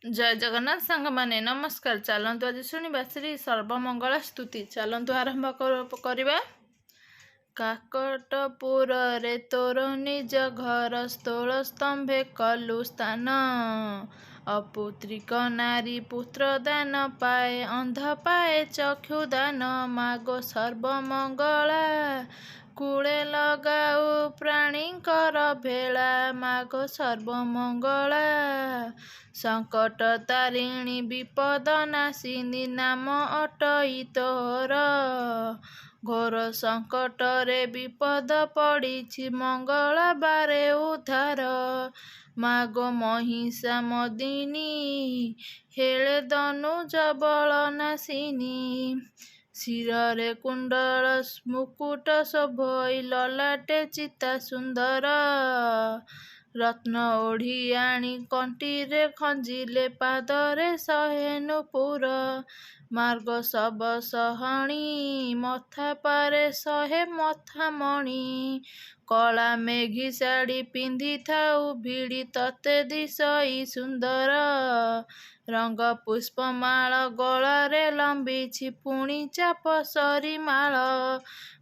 जय जगन्नाथ सांग माने नमस्कार। चलतु आज शुणा श्री सर्वमंगला स्तुति। चलतु आरंभ करवा। काकटपुर रे तोर निज घर स्थोल स्तंभे कलु स्थान। अपुत्रिक नारी पुत्र दान पाए अंध पाए चक्षु दान। मागो सर्वमंगला कूले लगाऊ प्राणीकर भेला। मागो सर्वमंगला संकट तारिणी विपद नाशिनी नाम अटई तोर। घोर संकट रे विपद पड़ी मंगला बारे उद्धार। मागो महिषा मदिनी हेले दनुज बल नाशिनी। शिरे कुंडल मुकुट शोभई ललाटे चिता सुंदर। रत्न ओढ़ी आणी कंटीरे खंजिले पादरे शहे नुपुर। मार्ग सब सहणी मथा पारे शहे मथा मणि। कला मेघी शाढ़ी पिंधि थाऊ भिड़ी तते दिशई सुंदर। रंग पुष्पमाल गलारे लंबी पुणी चाप सरी माल।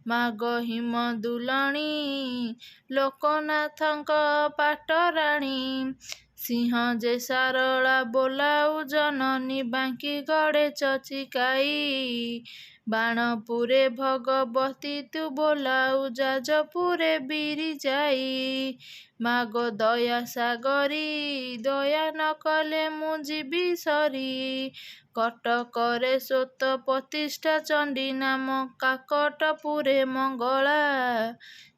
मागो हिम दुलणी लोकनाथंक पाटराणी। सिंह जे सारला बोलाऊ जननी बांकी गड़े चचिकाई। बाणपुरे भगवती तू बोलाऊ जाजपुरे बीरी जाई। मागो दया सागरी दया न कले मु जीवी सरी। कटकरे सोत प्रतिष्ठा चंडी नाम काकटपुरे मंगला।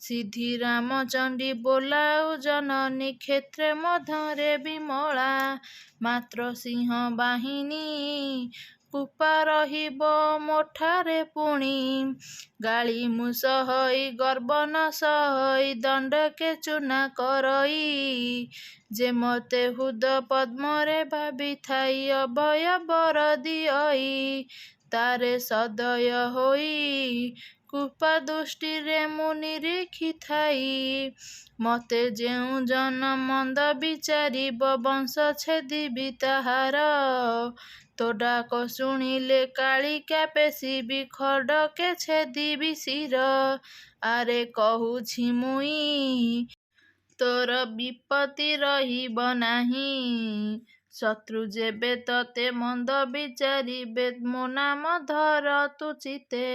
सिद्धि रामचंडी बोलाऊ जननी क्षेत्रे मधरे विमला। मात्र सिंह बाहिनी कुपा रहिब मोठारे पुणी। गाली मुसहई गर्व न सहई दंडके चूना करई। जे मते हुद पद्मरे भाभी थाई अभय बर दियई। तारे सदय होई कृपा दृष्टि रे मु निरीखी थाई। मते जेउ जन मंद विचारिब वंश छेदिबी ताहार। तो डाक शुणिले कालिका पेशिबी खडके छेदिबी शिर। आरे कहूछि मुई तोर विपत्ति रहिब नाही। शत्रु जेबे तते मंद विचारिबे मो नाम धर तु चिते।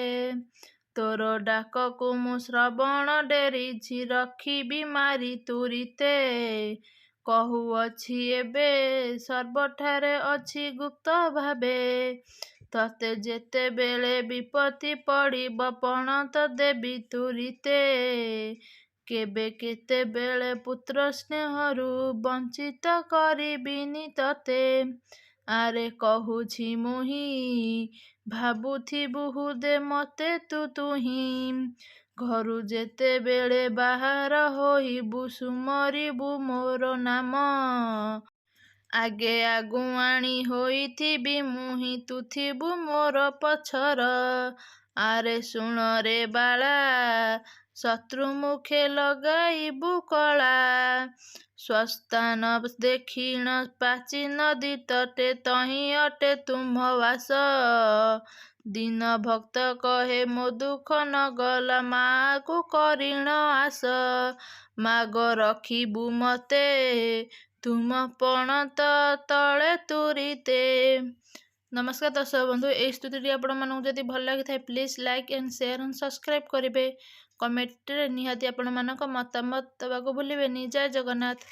तोर डाककु मु श्रवण डेरिछि रखिबी मारी तुरिते। कहुअछि एबे सर्वठारे अछि गुप्त भावे। तते जेते बेले विपत्ति पड़िब पणत देबी तुरिते। केबे केते बेले पुत्र स्नेहरु वंचित करिबिनि तते। आरे कहूछि मुहि भाबुथिबु हुदे मते तू तुही। घरु जेते बेले बाहर होइबु सुमरिबु मोर नाम। आगे आगुआणी होइथिबि मुहि तू थिबु मोर पछर। आरे शुण रे बाला शत्रु मुखे लगाइबु कला। स्वस्थान देखिण पाची नदी तटे तही अटे तुम वास। दीन भक्त कहे मो दुख न गला मागु करिण आस। माग रखिबु मते तुम पणत तले तुरिते। नमस्कार दर्शक बंधु, ये स्तुति आपण मानक जदि भल लगी थाए please like and share and subscribe करेंगे। कमेंट रे निहाती आपण मानक मतामत दबाको भूलिबेनी। जय जगन्नाथ।